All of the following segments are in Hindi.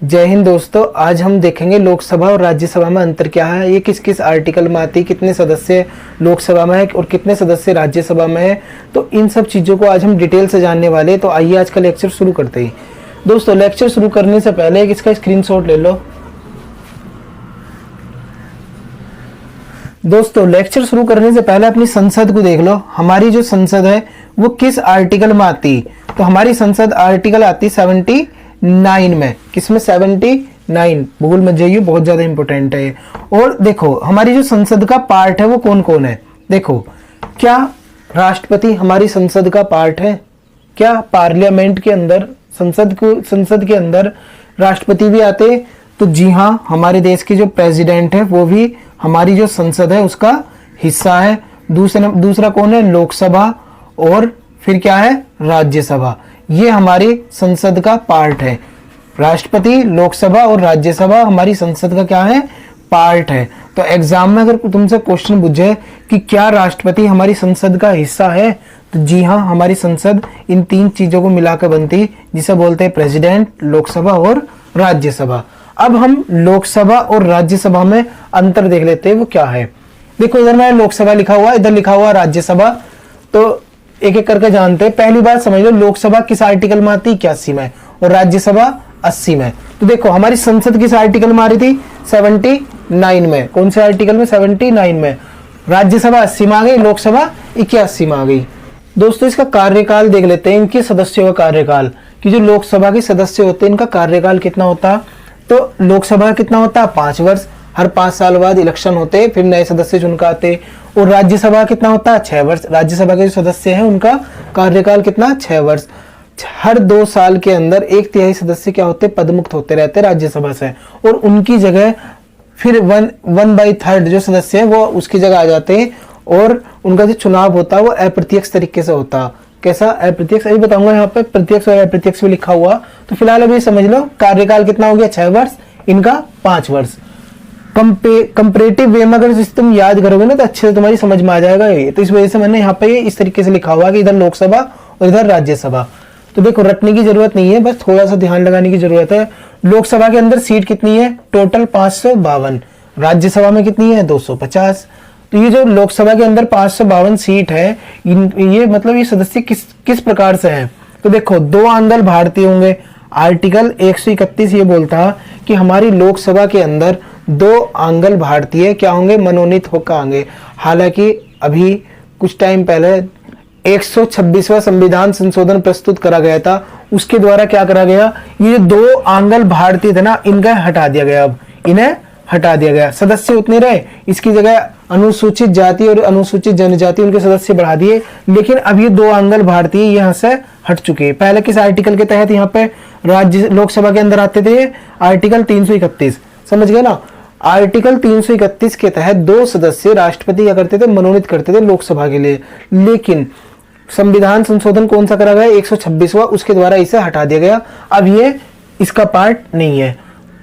जय हिंद दोस्तों। आज हम देखेंगे लोकसभा और राज्यसभा में अंतर क्या है, ये किस किस आर्टिकल में आती है, कितने सदस्य लोकसभा में है और कितने सदस्य राज्यसभा में है। तो इन सब चीज़ों को आज हम डिटेल से जानने वाले हैं। तो आइए आज का लेक्चर शुरू करते हैं। दोस्तों लेक्चर शुरू करने से पहले एक इसका स्क्रीनशॉट ले लो। दोस्तों लेक्चर शुरू करने से पहले अपनी संसद को देख लो। हमारी जो संसद है वो किस आर्टिकल में आती। तो हमारी संसद आर्टिकल आती 79 में। किसमें? 79। भूल मत जाइए, बहुत ज्यादा इंपॉर्टेंट है। और देखो हमारी जो संसद का पार्ट है वो कौन कौन है। देखो, क्या राष्ट्रपति हमारी संसद का पार्ट है? क्या पार्लियामेंट के अंदर संसद के अंदर राष्ट्रपति भी आते? तो जी हाँ, हमारे देश के जो प्रेसिडेंट है वो भी हमारी जो संसद है उसका हिस्सा है। दूसरा कौन है? लोकसभा। और फिर क्या है? राज्यसभा। ये हमारी संसद का पार्ट है। राष्ट्रपति, लोकसभा और राज्यसभा हमारी संसद का क्या है? पार्ट है। तो एग्जाम में अगर तुमसे क्वेश्चन पूछे कि क्या राष्ट्रपति हमारी संसद का हिस्सा है, तो जी हाँ, हमारी संसद इन तीन चीजों को मिलाकर बनती, जिसे बोलते हैं प्रेसिडेंट, लोकसभा और राज्यसभा। अब हम लोकसभा और राज्यसभा में अंतर देख लेते हैं, वो क्या है। देखो इधर मैंने लोकसभा लिखा हुआ, इधर लिखा हुआ राज्यसभा। तो एक एक करके जानते हैं। पहली बात समझ लो, लोकसभा किस आर्टिकल में आती? 81 में। और राज्यसभा 80 में। तो देखो हमारी संसद किस आर्टिकल में आ रही थी? 79 में। कौन से आर्टिकल में? 79 में। राज्यसभा 80 में आ गई, लोकसभा 81 में आ गई। दोस्तों इसका कार्यकाल देख लेते हैं, इनके सदस्यों का कार्यकाल। कि जो लोकसभा के सदस्य होते हैं इनका कार्यकाल कितना होता? तो लोकसभा कितना होता? 5 वर्ष। हर 5 साल बाद इलेक्शन होते, फिर नए सदस्य चुनकर आते। और राज्यसभा कितना होता है? 6 वर्ष। राज्यसभा के जो सदस्य हैं उनका कार्यकाल कितना? 6 वर्ष। हर 2 साल के अंदर 1/3 सदस्य क्या होते? पदमुक्त होते रहते राज्यसभा से। और उनकी जगह फिर 1/3 जो सदस्य है वो उसकी जगह आ जाते हैं। और उनका जो चुनाव होता है वो अप्रत्यक्ष तरीके से होता। कैसा? अप्रत्यक्ष। अभी बताऊंगा, यहाँ पे प्रत्यक्ष और अप्रत्यक्ष भी लिखा हुआ। तो फिलहाल अभी समझ लो कार्यकाल कितना हो गया? 6 वर्ष। इनका 5 वर्ष। कंपैरेटिव वे में अगर तुम याद करोगे ना तो अच्छे से तुम्हारी समझ में आ जाएगा ये। तो इस वजह से मैंने यहाँ पे इस तरीके से लिखा हुआ कि इधर लोकसभा और इधर राज्यसभा। तो देखो रटने की जरूरत नहीं है, बस थोड़ा सा ध्यान लगाने की जरूरत है। लोकसभा के अंदर सीट कितनी है? टोटल 552। राज्यसभा में कितनी है? 250। तो ये जो लोकसभा के अंदर 552 सीट है, ये मतलब ये सदस्य किस प्रकार से है। तो देखो 2 आंगल भारतीय होंगे। आर्टिकल 131 ये बोलता कि हमारी लोकसभा के अंदर 2 आंगल भारतीय क्या होंगे? मनोनीत होकर आएंगे। हालांकि अभी कुछ टाइम पहले 126वां संविधान संशोधन प्रस्तुत करा गया था, उसके द्वारा क्या करा गया? ये 2 आंगल भारतीय थे ना, इनका हटा दिया गया। अब इन्हें हटा दिया गया। सदस्य उतने रहे, इसकी जगह अनुसूचित जाति और अनुसूचित जनजाति उनके सदस्य बढ़ा दिए। लेकिन अब ये 2 आंगल भारतीय यहाँ से हट चुके हैं। पहले किस आर्टिकल के तहत यहाँ पे राज्य लोकसभा के अंदर आते थे? आर्टिकल 331। समझ गए ना? आर्टिकल 331 के तहत 2 सदस्य राष्ट्रपति क्या करते थे? मनोनीत करते थे लोकसभा के लिए। लेकिन संविधान संशोधन कौन सा करा गया? 126वां, उसके द्वारा इसे हटा दिया गया। अब ये इसका पार्ट नहीं है।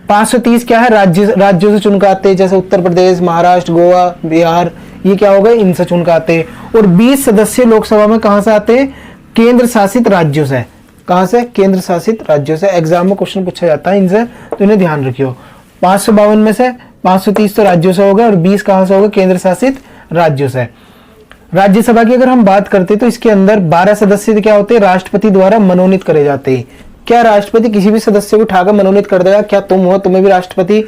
530 क्या है? राज्यों से चुनकर आते, जैसे उत्तर प्रदेश, महाराष्ट्र, गोवा, बिहार, ये क्या हो गए? इनसे चुनकर आते। और 20 सदस्य लोकसभा में कहां से आते हैं? केंद्र शासित राज्यों से। कहां से? केंद्र शासित राज्यों से। एग्जाम में क्वेश्चन पूछा जाता है इनसे, तो इन्हें ध्यान रखियो। 552 में से 530 तो राज्यों से हो गए और 20 कहां से हो गए? केंद्र शासित राज्यों से। राज्यसभा की अगर हम बात करते तो इसके अंदर 12 सदस्य क्या होते हैं? राष्ट्रपति द्वारा मनोनीत करे जाते हैं। क्या राष्ट्रपति किसी भी सदस्य को उठाकर मनोनीत कर देगा? क्या तुम हो, तुम्हें भी राष्ट्रपति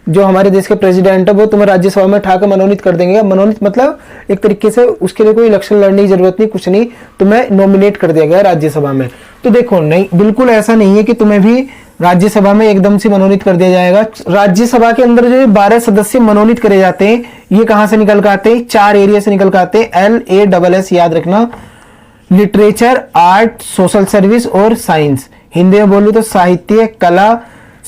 जो हमारे देश के प्रेसिडेंट है वो तुम्हें राज्यसभा में उठाकर मनोनीत कर देंगे? मनोनीत मतलब एक तरीके से उसके लिए कोई इलेक्शन लड़ने की जरूरत नहीं, कुछ नहीं, तुम्हें नॉमिनेट कर दिया गया राज्यसभा में। तो देखो नहीं, बिल्कुल ऐसा नहीं है कि तुम्हें भी राज्यसभा में एकदम से मनोनीत कर दिया जाएगा। राज्यसभा के अंदर जो 12 सदस्य मनोनीत करे जाते हैं, ये कहां से निकल कर आते हैं? 4 एरिया से निकल कर आते हैं। LASS याद रखना। लिटरेचर, आर्ट, सोशल सर्विस और साइंस। हिंदी में बोलूं तो साहित्य, कला,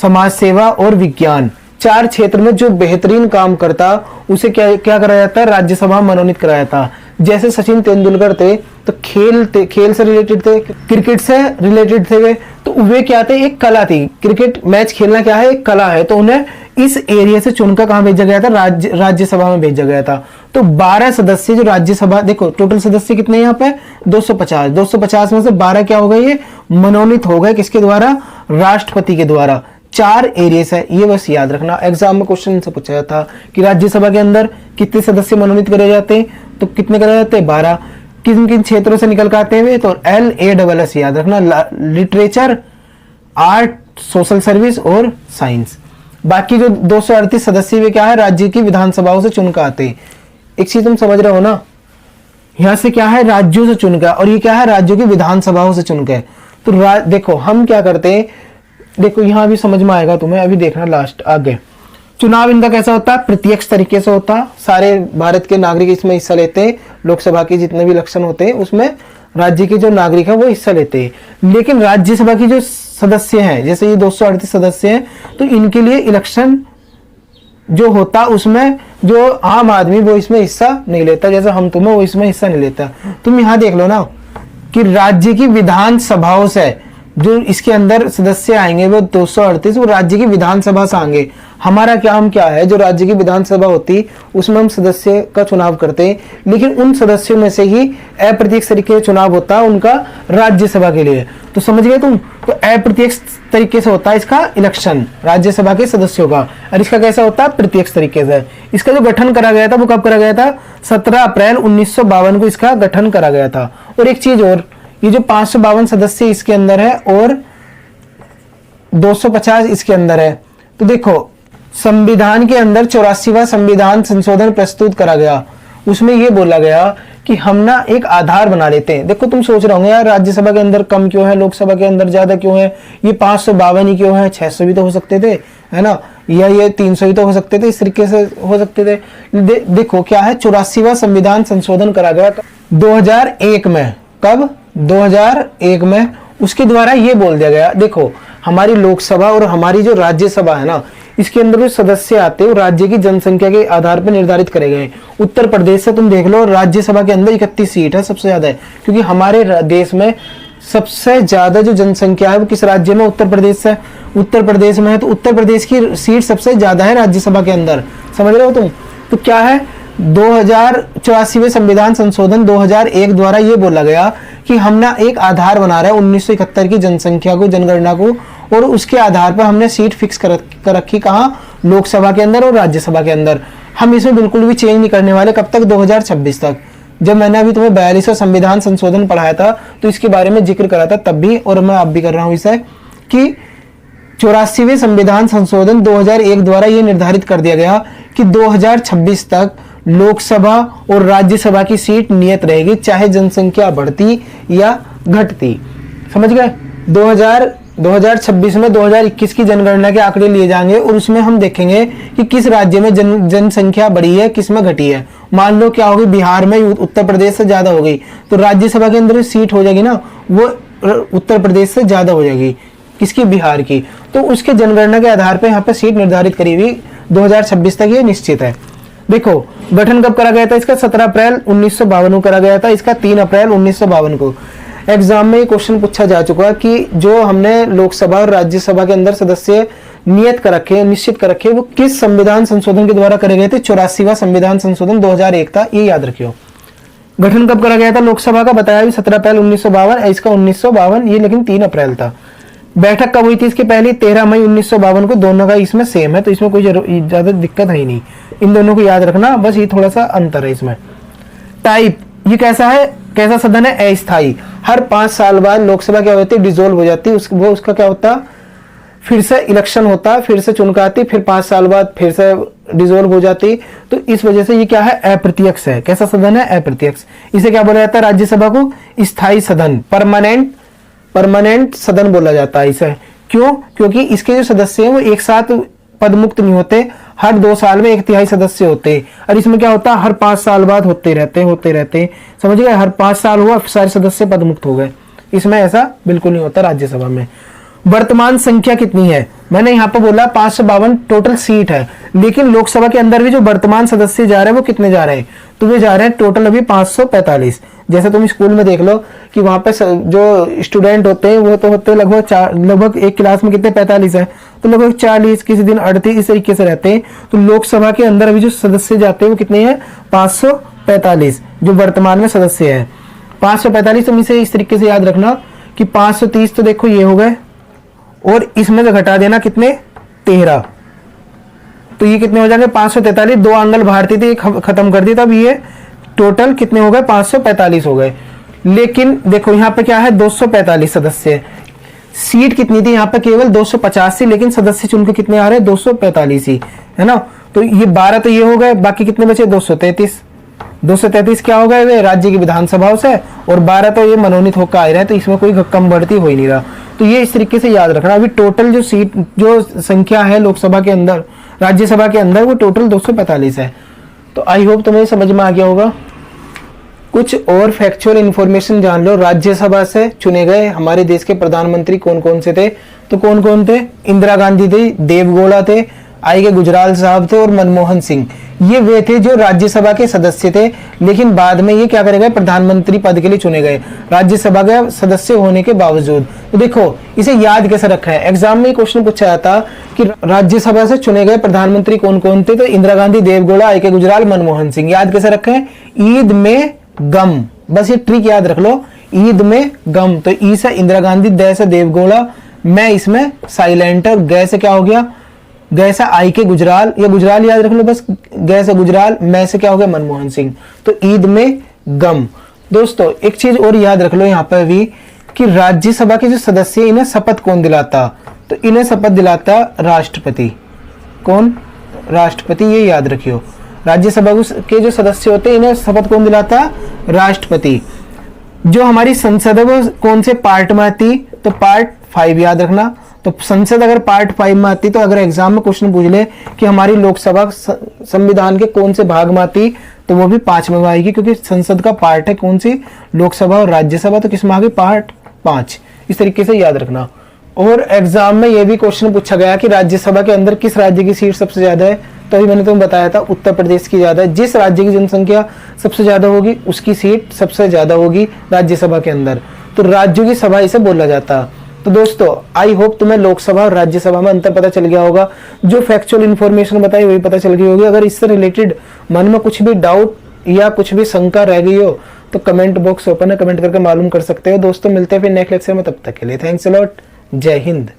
समाज सेवा और विज्ञान। 4 क्षेत्र में जो बेहतरीन काम करता उसे क्या कराया जाता है? राज्यसभा मनोनीत कराया था। जैसे सचिन तेंदुलकर थे तो खेल से रिलेटेड थे, क्रिकेट से रिलेटेड थे वे, तो वे क्या थे? एक कला थी। क्रिकेट मैच खेलना क्या है? एक कला है। तो उन्हें इस एरिया से चुनकर कहां भेजा गया था? राज्यसभा में भेजा गया था। तो 12 सदस्य जो राज्यसभा, देखो टोटल सदस्य कितने यहाँ पे? 250। 250 में से 12 क्या हो गए? ये मनोनीत हो गए। किसके द्वारा? राष्ट्रपति के द्वारा। 4 एरियाज है, ये बस याद रखना। एग्जाम में क्वेश्चन से पूछा जाता कि राज्यसभा के अंदर कितने सदस्य मनोनीत करे जाते हैं, तो कितने करे जाते हैं 12। किन किन क्षेत्रों से निकल कर आते हैं, तो LASS याद रखना, लिटरेचर, आर्ट, सोशल सर्विस और साइंस। बाकी जो 238 सदस्य वे क्या है, राज्य की विधानसभाओं से चुनकर आते हैं। एक चीज तुम समझ रहे हो ना, यहाँ से क्या है, राज्यों से चुनकर, और ये क्या है, राज्यों की विधानसभाओं से चुनकर। तो देखो हम क्या करते हैं, देखो यहाँ भी समझ में आएगा तुम्हें, अभी देखना लास्ट आगे। चुनाव इनका कैसा होता है, प्रत्यक्ष तरीके से होता है, सारे भारत के नागरिक इसमें हिस्सा लेते हैं। लोकसभा के जितने भी इलेक्शन होते हैं उसमें राज्य के जो नागरिक है वो हिस्सा लेते हैं। लेकिन राज्यसभा की जो सदस्य हैं, जैसे ये 238 सदस्य हैं, तो इनके लिए इलेक्शन जो होता उसमें जो आम आदमी वो इसमें हिस्सा नहीं लेता, जैसे हम तुम्हें वो इसमें हिस्सा नहीं लेता। तुम यहाँ देख लो ना कि राज्य की विधानसभाओं से जो इसके अंदर सदस्य आएंगे वो 238 वो राज्य की विधानसभा से आएंगे। हमारा काम क्या है, जो राज्य की विधानसभा होती उसमें हम सदस्य का चुनाव करते हैं, लेकिन उन सदस्यों में से ही अप्रत्यक्ष तरीके से चुनाव होता है उनका राज्यसभा के लिए। तो समझ गए तुम, तो अप्रत्यक्ष तरीके से होता है इसका इलेक्शन राज्यसभा के सदस्यों का, और इसका कैसा होता है, प्रत्यक्ष तरीके से। इसका जो गठन करा गया था वो कब करा गया था, 17 अप्रैल 1952 को इसका गठन करा गया था। और एक चीज और, ये जो 552 सदस्य इसके अंदर है और 250 इसके अंदर है, तो देखो संविधान के अंदर 84वां संविधान संशोधन प्रस्तुत करा गया, उसमें ये बोला गया कि हम ना एक आधार बना लेते हैं। देखो तुम सोच रहे होंगे यार राज्यसभा के अंदर कम क्यों है, लोकसभा के अंदर ज्यादा क्यों है, ये 552 ही क्यों है, 600 भी तो हो सकते थे, है ना, या ये 300 ही तो हो सकते थे, इस तरीके से हो सकते थे। देखो क्या है, 84वां संविधान संशोधन करा गया 2001 में। कब, 2001 में। उसके द्वारा ये बोल दिया गया, देखो हमारी लोकसभा और हमारी जो राज्यसभा है ना, इसके अंदर जो सदस्य आते हैं वो राज्य की जनसंख्या के आधार पर निर्धारित करे गए। उत्तर प्रदेश से तुम देख लो, राज्यसभा के अंदर 31 सीट है, सबसे ज्यादा है, क्योंकि हमारे देश में सबसे ज्यादा जो जनसंख्या है वो किस राज्य में, उत्तर प्रदेश से, उत्तर प्रदेश में है, तो उत्तर प्रदेश की सीट सबसे ज्यादा है राज्यसभा के अंदर। समझ रहे हो तुम, तो क्या है, 2084वें संविधान संशोधन 2001 द्वारा ये बोला गया कि हम ना एक आधार बना रहे हैं 1971 की जनसंख्या को, जनगणना को, और उसके आधार पर हमने सीट फिक्स कर रखी, कहाँ, लोकसभा के अंदर और राज्यसभा के अंदर। हम इसमें बिल्कुल भी चेंज नहीं करने वाले, कब तक, 2026 तक। जब मैंने अभी तुम्हें 42वां संविधान संशोधन पढ़ाया था तो इसके बारे में जिक्र करा था तब भी, और मैं अब भी कर रहा हूं इसे, कि 84वें संविधान संशोधन 2001 द्वारा यह निर्धारित कर दिया गया कि 2026 तक लोकसभा और राज्यसभा की सीट नियत रहेगी, चाहे जनसंख्या बढ़ती या घटती। समझ गए, 2026 में 2021 की जनगणना के आंकड़े लिए जाएंगे और उसमें हम देखेंगे कि किस राज्य में जनसंख्या बढ़ी है, किस में घटी है। मान लो क्या होगी, बिहार में उत्तर प्रदेश से ज्यादा हो गई, तो राज्यसभा के अंदर सीट हो जाएगी ना, वो उत्तर प्रदेश से ज्यादा हो जाएगी, किसकी, बिहार की। तो उसके जनगणना के आधार पर यहाँ पे सीट निर्धारित करी हुई 2026 तक ये निश्चित है। देखो गठन कब करा गया था इसका, 17 अप्रैल 1952 को करा गया था, इसका 3 अप्रैल 1952 को। एग्जाम में ये क्वेश्चन पूछा जा चुका कि जो हमने लोकसभा और राज्यसभा के अंदर सदस्य नियत कर रखे, निश्चित कर रखे, वो किस संविधान संशोधन के द्वारा करे गए थे, 84वां संविधान संशोधन 2001 था, ये याद रखियो। गठन कब करा गया था लोकसभा का, बताया भी 17 अप्रैल 1952, इसका 1952, ये लेकिन 3 अप्रैल था। बैठक कब हुई थी इसके पहले, 13 मई 1952 को, दोनों का इसमें सेम है, तो इसमें कोई ज्यादा दिक्कत है ही नहीं, इन दोनों को याद रखना, बस ये थोड़ा सा अंतर है इसमें। टाइप, ये कैसा है, कैसा सदन है, अस्थायी। हर 5 साल बाद लोकसभा क्या होती है, डिसॉल्व हो जाती है, वो उसका क्या होता, फिर से इलेक्शन होता, फिर से चुनकर आती, फिर 5 साल बाद फिर से डिसॉल्व हो जाती। तो इस वजह से ये क्या है, अप्रत्यक्ष है। कैसा सदन है, अप्रत्यक्ष। इसे क्या बोला जाता है, राज्यसभा को स्थायी सदन, परमानेंट सदन बोला जाता है इसे। क्यों, क्योंकि इसके जो सदस्य हैं वो एक साथ पद मुक्त नहीं होते, हर 2 साल में 1/3 सदस्य होते हैं, और इसमें क्या होता है, हर 5 साल बाद होते रहते। समझ गए, हर 5 साल हुआ सारे सदस्य पद मुक्त हो गए। इसमें ऐसा बिल्कुल नहीं होता राज्यसभा में। वर्तमान संख्या कितनी है, मैंने यहाँ पे बोला 552 टोटल सीट है, लेकिन लोकसभा के अंदर भी जो वर्तमान सदस्य जा रहे हैं वो कितने जा रहे हैं, तो वे जा रहे हैं टोटल अभी 545। जैसे तुम स्कूल में देख लो कि वहां पे जो स्टूडेंट होते हैं वो तो होते हैं लगभग एक क्लास में कितने 45 है, तो लगभग 40, किसी दिन 38, इस तरीके से रहते हैं। तो लोकसभा के अंदर अभी जो सदस्य जाते हैं वो कितने हैं, 545 जो वर्तमान में सदस्य है। 545 तुम इसे इस तरीके से याद रखना कि 530 तो देखो ये हो गए, और इसमें से घटा देना कितने 13, तो ये कितने हो जाएंगे 543। 2 आंगल भारतीय थे, खत्म कर दी, तब ये टोटल कितने हो गए 545 हो गए। लेकिन देखो यहाँ पे क्या है 245 सदस्य, सीट कितनी थी यहाँ पे केवल 250 थी, लेकिन सदस्य चुन के कितने आ रहे हैं 245 ही, है ना। तो ये 12 तो ये हो गए, बाकी कितने बचे 233 क्या हो गए वे राज्य की विधानसभाओं से, और 12 तो ये मनोनीत होकर आ रहे हैं, तो इसमें कोई कम बढ़ती हो ही नहीं रहा। तो ये इस तरीके से याद रखना। अभी टोटल जो सीट जो संख्या है लोकसभा के अंदर, राज्यसभा के अंदर, वो टोटल 245 है। तो आई होप तुम्हें समझ में आ गया होगा। कुछ और फैक्चुअल इंफॉर्मेशन जान लो। राज्यसभा से चुने गए हमारे देश के प्रधानमंत्री कौन कौन से थे, तो कौन कौन थे, इंदिरा गांधी थी, देवगौड़ा थे, आई के गुजराल साहब थे, और मनमोहन सिंह। ये वे थे जो राज्यसभा के सदस्य थे, लेकिन बाद में ये क्या करे गए, प्रधानमंत्री पद के लिए चुने गए राज्यसभा के सदस्य होने के बावजूद। तो देखो इसे याद कैसे रखा है, एग्जाम में क्वेश्चन पूछा जाता कि राज्यसभा से चुने गए प्रधानमंत्री कौन कौन थे, तो इंदिरा गांधी, देवगौड़ा, आई के गुजराल, मनमोहन सिंह। याद कैसे रखे हैं, ईद में गम, बस ये ट्रिक याद रख लो, ईद में गम। तो ई से इंदिरा गांधी, दे से देवगौड़ा, मैं इसमें साइलेंट, और गै से क्या हो गया, गै से आई के गुजराल, या गुजराल याद रख लो बस, गै से गुजराल, मैं से क्या हो गया मनमोहन सिंह। तो ईद में गम। दोस्तों एक चीज और याद रख लो यहाँ पर भी कि राज्यसभा के जो सदस्य इन्हें शपथ कौन दिलाता, तो इन्हें शपथ दिलाता राष्ट्रपति। कौन, राष्ट्रपति, ये याद रखियो। राज्यसभा के जो सदस्य होते हैं इन्हें शपथ कौन दिलाता, राष्ट्रपति। जो हमारी संसद है वो कौन से पार्ट में आती, तो पार्ट 5 याद रखना। तो संसद अगर पार्ट 5 में आती, तो अगर एग्जाम में क्वेश्चन पूछ ले कि हमारी लोकसभा संविधान के कौन से भाग में आती, तो वो भी 5 में आएगी, क्योंकि संसद का पार्ट है कौन सी, लोकसभा और राज्यसभा, तो किस में आ गई, पार्ट 5। इस तरीके से याद रखना। और एग्जाम में ये भी क्वेश्चन पूछा गया कि राज्यसभा के अंदर किस राज्य की सीट सबसे ज्यादा है, तो अभी मैंने तुम्हें बताया था उत्तर प्रदेश की ज्यादा है। जिस राज्य की जनसंख्या सबसे ज्यादा होगी उसकी सीट सबसे ज्यादा होगी राज्यसभा के अंदर, तो राज्यों की सभा इसे बोला जाता। तो दोस्तों आई होप तुम्हें लोकसभा और राज्यसभा में अंतर पता चल गया होगा। जो फैक्चुअल इंफॉर्मेशन बताई वही पता चल गई होगी। अगर इससे रिलेटेड मन में कुछ भी डाउट या कुछ भी शंका रह गई हो तो कमेंट बॉक्स ओपन है, कमेंट करके मालूम कर सकते हो। दोस्तों मिलते हैं फिर नेक्स्ट लेक्चर में, तब तक के लिए थैंक्स अ लॉट, जय हिंद।